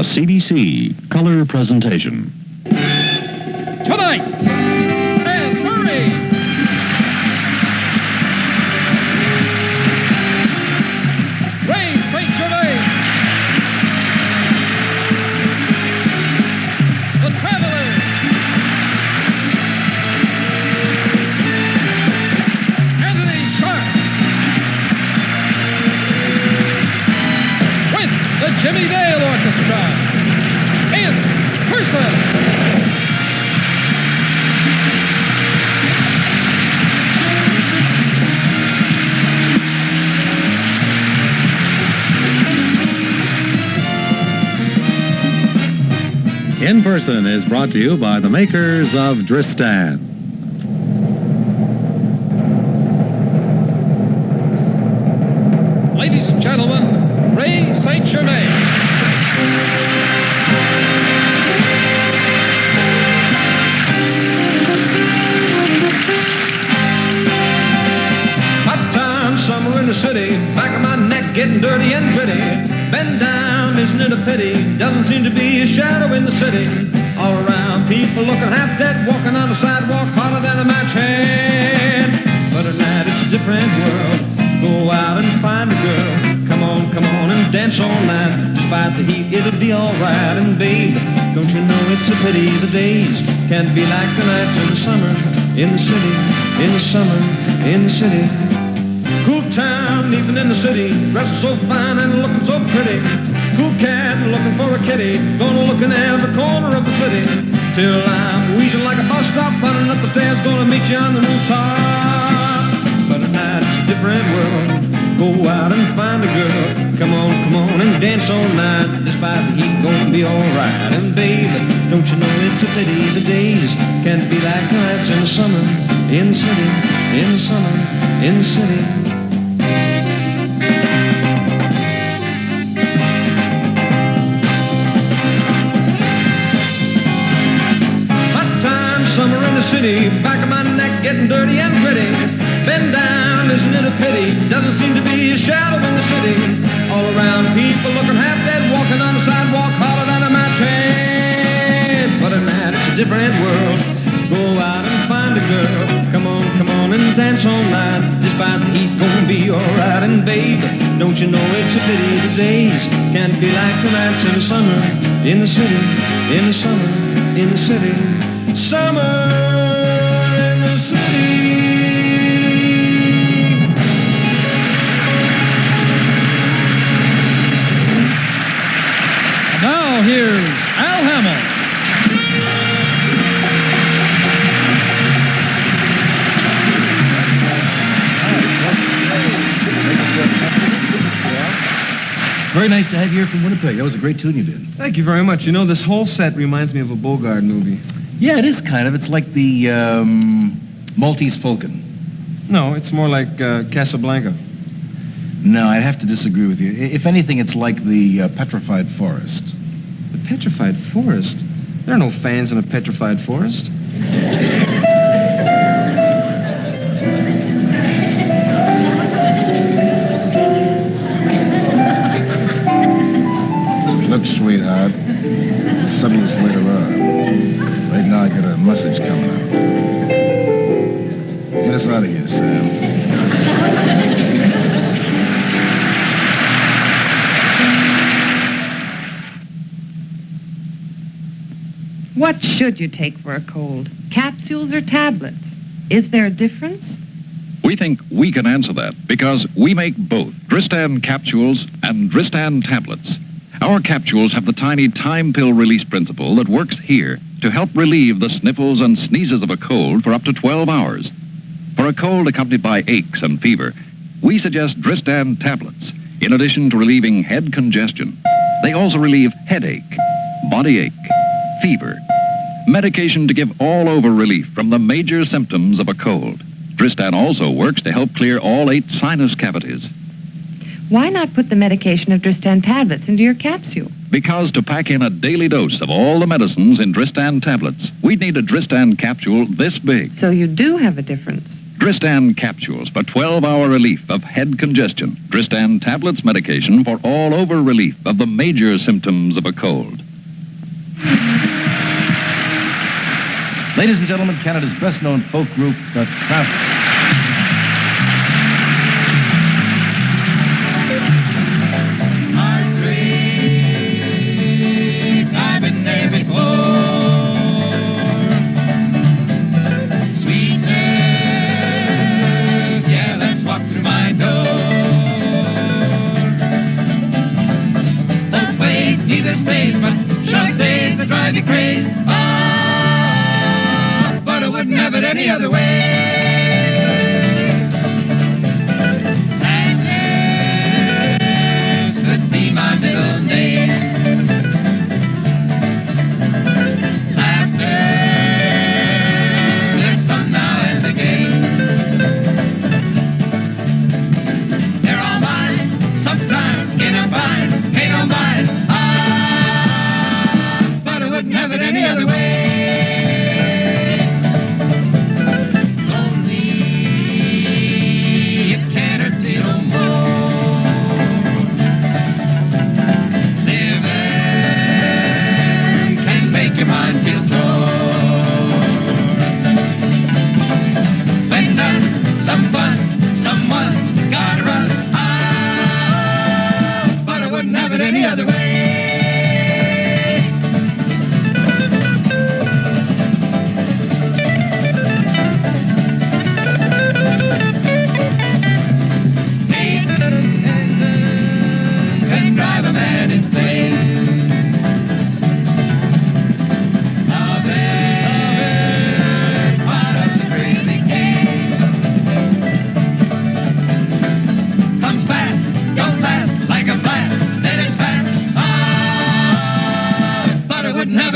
A CBC color presentation. Tonight, and hurry! Ray St. Germain, The Traveler, Anthony Sharp, with the Jimmy Dale Orchestra, in person. In Person is brought to you by the makers of Dristan. Ladies and gentlemen, Ray St. Germain. Hot time, summer in the city, back of my neck getting dirty and gritty. Bend down, isn't it a pity? Doesn't seem to be a shadow in the city. All around, people looking half dead, walking on the sidewalk hotter than a match hand. But at night it's a different world. Go out and find a girl. Come on and dance all night. Despite the heat, it'll be alright. And babe, don't you know it's a pity the days can't be like the nights in the summer, in the city, in the summer, in the city. Cool town, even in the city, dressing so fine and looking so pretty. Cool cat, looking for a kitty, gonna look in every corner of the city. Till I'm wheezing like a bus stop, running up the stairs, gonna meet you on the rooftop. But at night it's a different world. Go out and find a girl. Come on and dance all night. Despite the heat, gonna be alright. And baby, don't you know it's a pity the days can't be like the nights in the summer, in the city, in the summer, in the city. Summer in the city, back of my neck getting dirty and gritty. Bend down, isn't it a pity? Doesn't seem to be a shadow in the city. All around, people looking half dead, walking on the sidewalk hotter than a match head. But at night it's a different world. Go out and find a girl. Come on and dance all night. Despite the heat, gonna be alright. And babe, don't you know it's a pity the days can't be like the nights in the summer, in the city, in the summer, in the city. Summer in the city. Now here's Al Hamill. Very nice to have you here from Winnipeg. That was a great tune you did. Thank you very much. You know, this whole set reminds me of a Bogart movie. Yeah, it is kind of. It's like the Maltese Falcon. No, it's more like Casablanca. No, I'd have to disagree with you. If anything, it's like the Petrified Forest. The Petrified Forest? There are no fans in a petrified forest. Look, sweetheart, settle this later on. Right now I got a message coming up. Get us out of here, Sam. What should you take for a cold? Capsules or tablets? Is there a difference? We think we can answer that because we make both Dristan capsules and Dristan tablets. Our capsules have the tiny time pill release principle that works here to help relieve the sniffles and sneezes of a cold for up to 12 hours. For a cold accompanied by aches and fever, we suggest Dristan tablets, in addition to relieving head congestion. They also relieve headache, body ache, fever, medication to give all-over relief from the major symptoms of a cold. Dristan also works to help clear all 8 sinus cavities. Why not put the medication of Dristan tablets into your capsule? Because to pack in a daily dose of all the medicines in Dristan tablets, we'd need a Dristan capsule this big. So you do have a difference. Dristan capsules for 12-hour relief of head congestion. Dristan tablets medication for all-over relief of the major symptoms of a cold. Ladies and gentlemen, Canada's best-known folk group, The Travelers. I've been there before. Sweetness, yeah, let's walk through my door. Both ways, neither stays, but short days that drive you crazy. Ah, but I wouldn't have it any other way. Sadness would be my middle name. Any other way. Lonely, it can't hurt me no more. Living can make your mind feel sore. When done, some fun, someone gotta run. Ah, but I wouldn't have it any other way.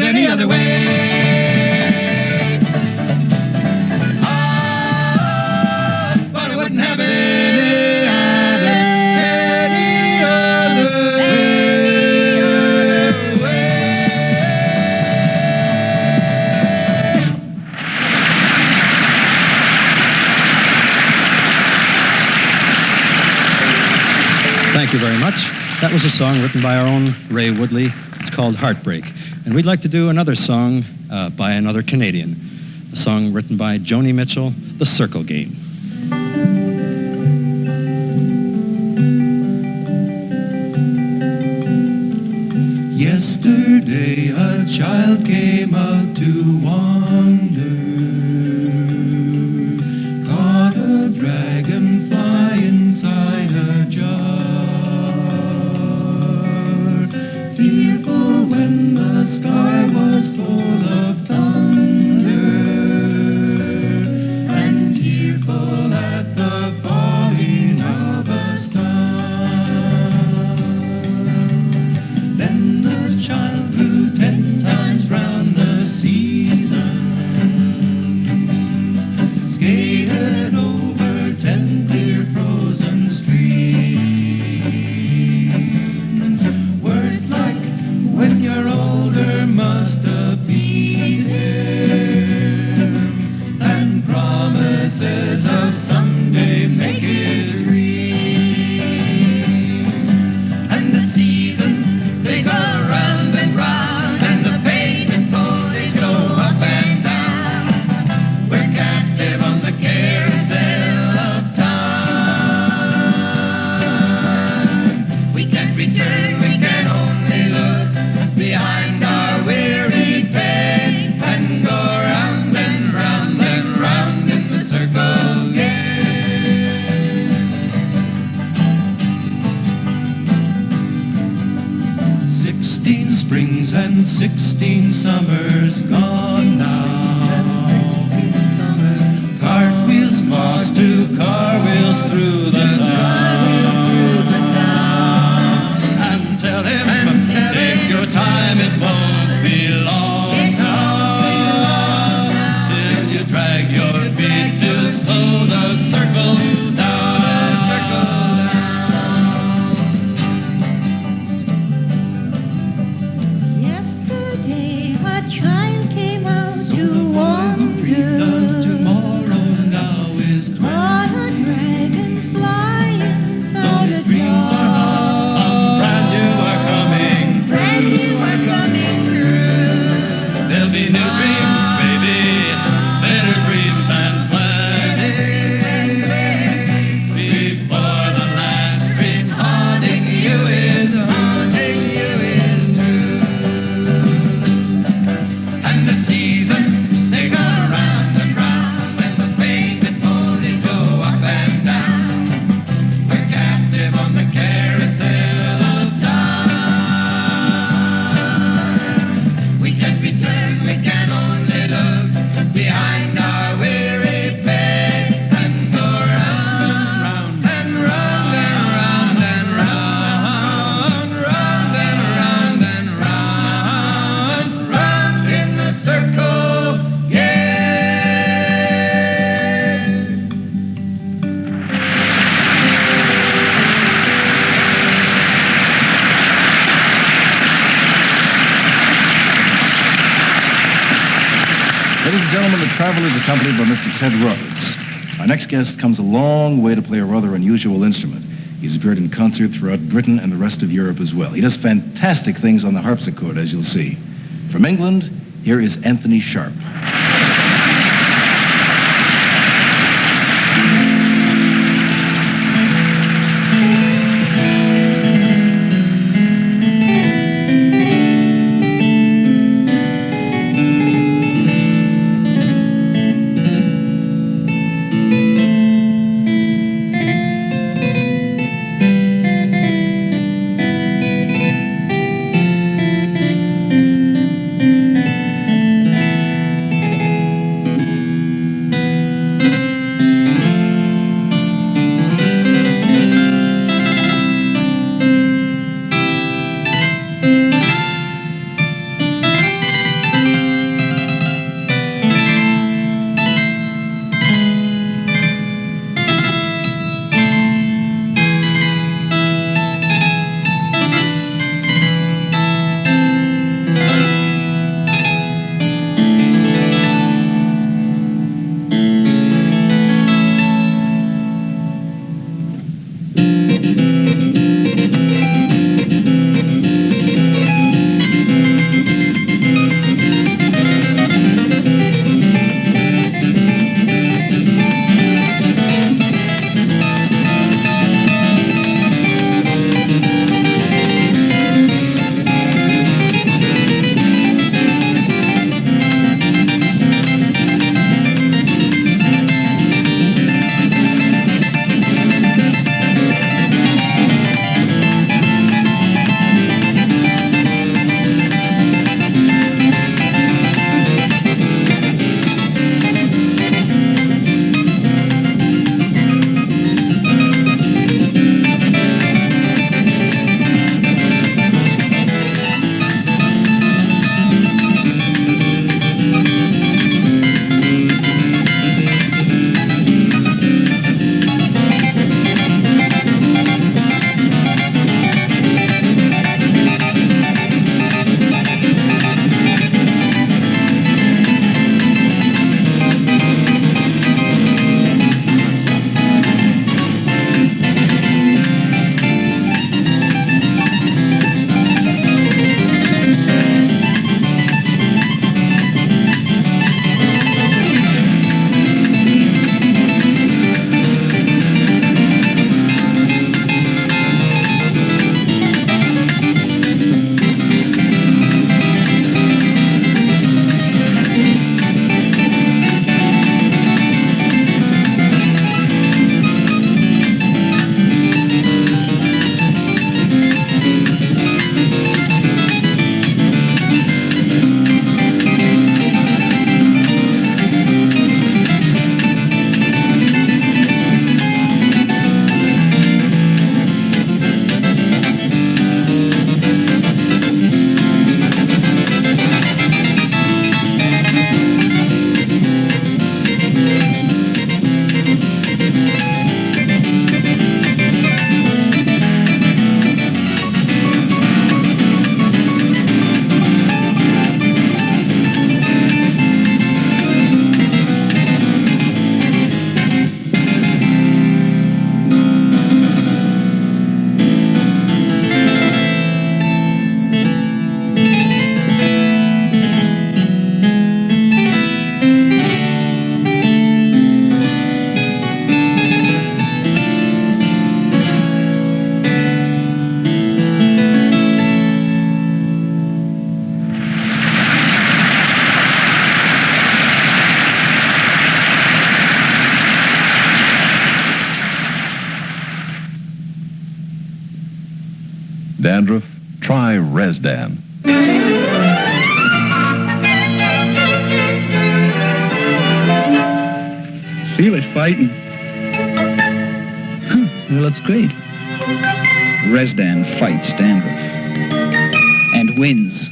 Any other way. Ah, but I wouldn't have it any other way. Thank you very much. That was a song written by our own Ray Woodley. It's called Heartbreak. And we'd like to do another song by another Canadian, a song written by Joni Mitchell, The Circle Game. Yesterday a child came out to wander, caught a dragonfly inside a jar, fearful when the sky was full of thunder, and tearful at the falling of a star. Then the child grew 10 times round the season, skated over 10 clear frozen streams. Words like, when you're older, must appease him, and promises of someday make it real. And the seasons, they go round and round, and the pain and pulleys go up and down. We're captive on the carousel of time. We can't return, we can only look behind our wearied bed and go round and round and round in the circle game. 16 springs and 16 summers gone now. Cartwheels lost to car wheels through the town. And tell him, take your time, it won't be long now. Till you drag your feet to slow the circle down. Yesterday a child came out to wander. Tomorrow now is and gentlemen, the Travelers accompanied by Mr. Ted Roberts. Our next guest comes a long way to play a rather unusual instrument. He's appeared in concert throughout Britain and the rest of Europe as well. He does fantastic things on the harpsichord, as you'll see. From England, here is Anthony Sharp. Dandruff? Try Resdan. Feel it fighting. Well, it's great. Resdan fights dandruff and wins.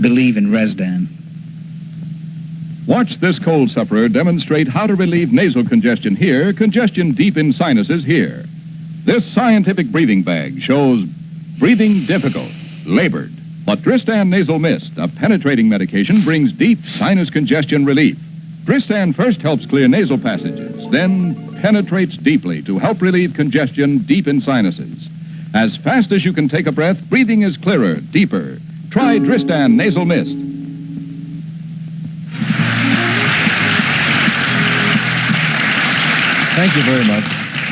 Believe in Resdan. Watch this cold sufferer demonstrate how to relieve nasal congestion here, congestion deep in sinuses here. This scientific breathing bag shows breathing difficult, labored. But Dristan Nasal Mist, a penetrating medication, brings deep sinus congestion relief. Dristan first helps clear nasal passages, then penetrates deeply to help relieve congestion deep in sinuses. As fast as you can take a breath, breathing is clearer, deeper. Try Dristan Nasal Mist. Thank you very much.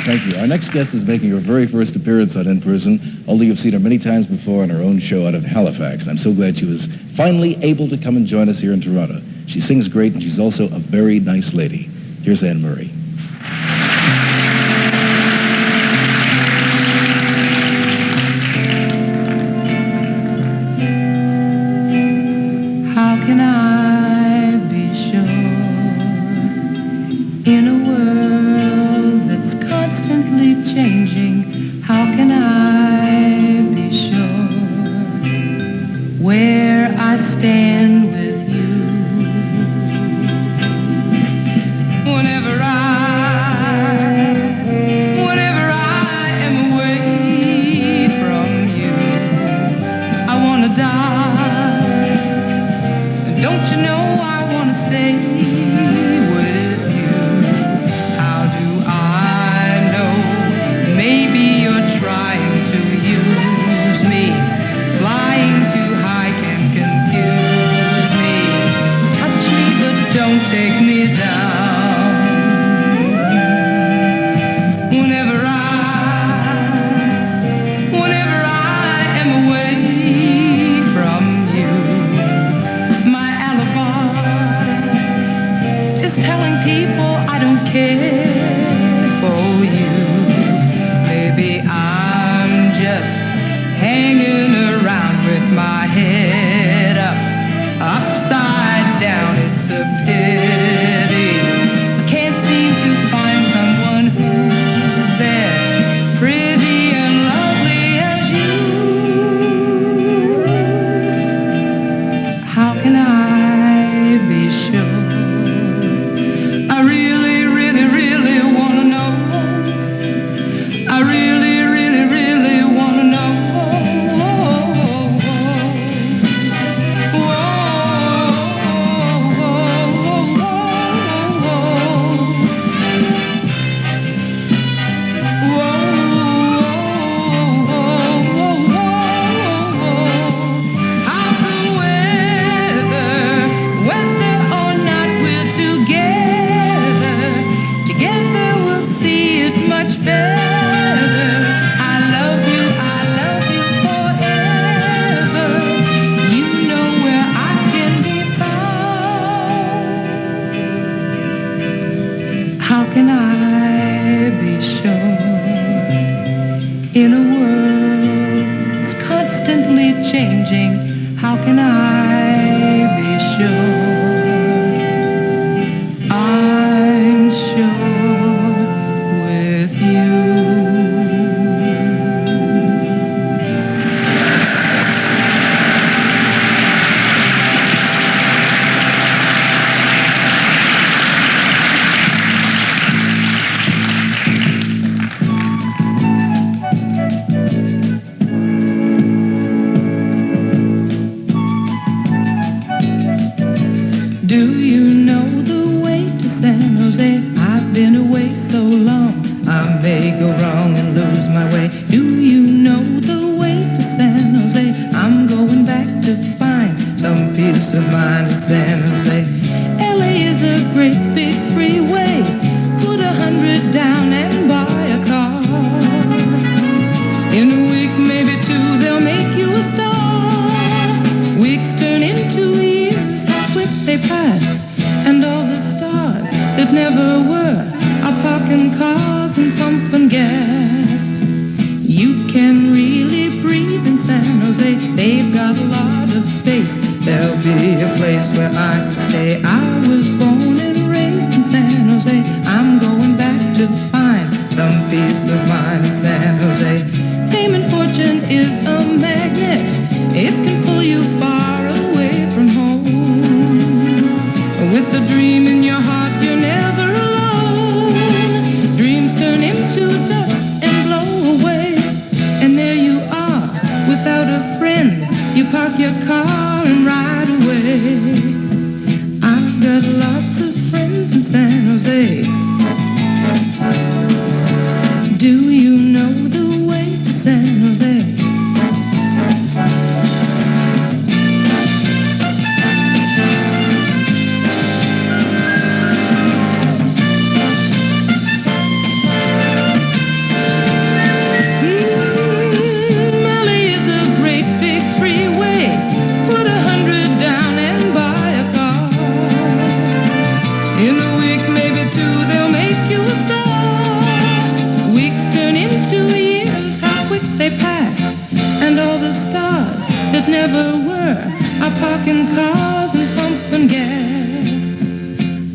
Thank you. Our next guest is making her very first appearance on In Person, although you've seen her many times before on her own show out of Halifax. I'm so glad she was finally able to come and join us here in Toronto. She sings great, and she's also a very nice lady. Here's Anne Murray. How can I be sure in a world that's constantly changing? How can I be sure where I stand with you? Whenever I am away from you, I want to die. Don't you know I want to stay with you? How do I know? Maybe you're trying to use me. Flying too high can confuse me. Touch me but don't take me down. Whenever I am away from you, my alibi is telling people I don't care for you. Maybe I'm just hanging around with my head up, upside down. It's a pity I can't seem to find someone who's as pretty and lovely as you. How can I be sure? I really, really, really want to know. I really, really, really want to know. How's the weather? Whether or not we're together, together we'll see it much better. I love you forever. You know where I can be found. How can I be sure in a world that's constantly changing? How can I be sure? I'm sure with you. Do you know the way to San Jose? I've been away so long, I may go wrong and lose my way. Do you know the way to San Jose? I'm going back to find some peace of mind in San Jose. LA is a great big freeway. Put 100 down and buy a car. In a week, maybe two, they'll make you a star. Weeks turn into years, how quick they pass. And all the stars that never were are parking cars and pumping gas. You can really breathe in San Jose. They've got a lot of space. There'll be a place where I can stay. I was born and raised in San Jose. I'm going back to find some peace of mind in San Jose. Fame and fortune is a magnet. It can pull you far away from home. With a dream in your heart, you're never alone. Dreams turn into dust and blow park your car and ride away. I've got lots of friends in San Jose. Do you know the way to San Jose? Never were. I park in cars and pumping gas.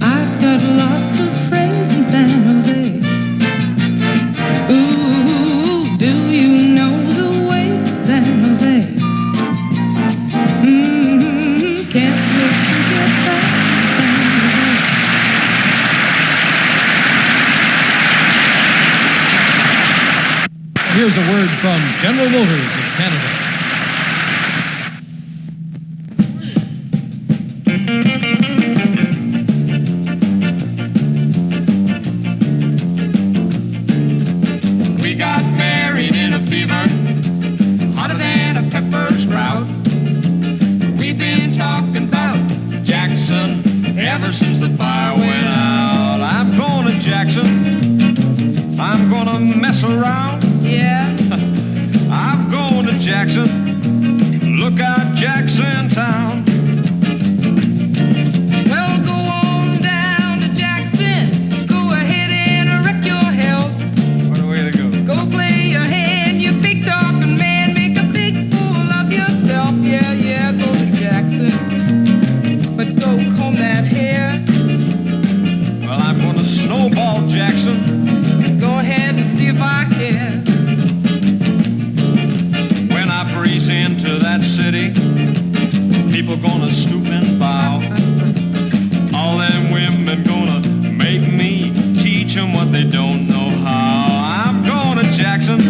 I've got lots of friends in San Jose. Ooh, do you know the way to San Jose? Can't wait to get back to San Jose. Here's a word from General Motors of Canada. Ever since the fire went out, I'm going to Jackson. I'm going to mess around. Yeah? I'm going to Jackson. Look out, Jackson Town. Well, go on down to Jackson. Go ahead and wreck your health. What a way to go. Go play your hand, you big talking man. Make a big fool of yourself. Yeah, yeah, go to Jackson. But go comb that hair. Well, I'm going to snowball Jackson. Go ahead and see if I care. When I breeze into that city, people gonna stoop and bow. All them women gonna make me teach them what they don't know how. I'm going to Jackson,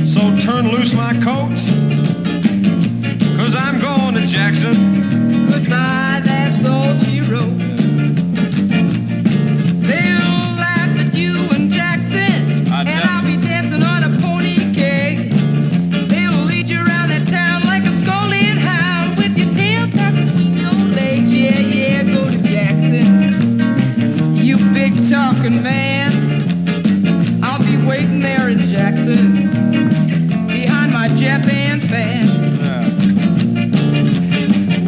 so turn loose my coat, 'cause I'm going to Jackson. Goodbye, that's all she wrote. They'll laugh at you in Jackson, and I'll be dancing on a pony keg. They'll lead you around that town like a scolding hound with your tail tucked between your legs. Yeah, yeah, go to Jackson, you big talking man. I'll be waiting there in Jackson, behind my Japan fan.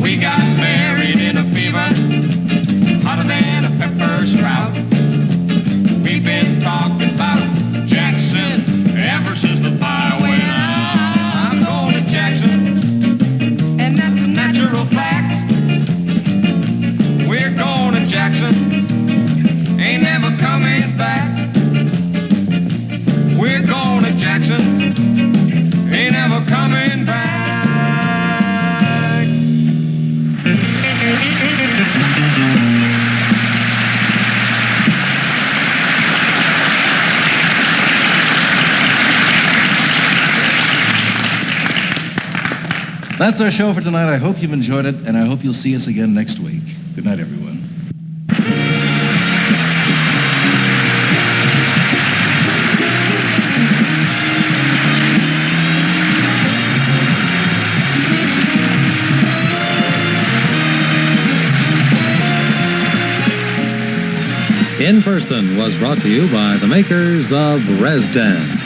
We got married in a fever, hotter than a pepper sprout. We've been talking about Jackson ever since the fire went out. I'm going to Jackson, and that's a natural fact. We're going to Jackson, ain't never coming back. We're going to Jackson, ain't never coming back. That's our show for tonight. I hope you've enjoyed it, and I hope you'll see us again next week. Good night, everyone. In Person was brought to you by the makers of Resdan.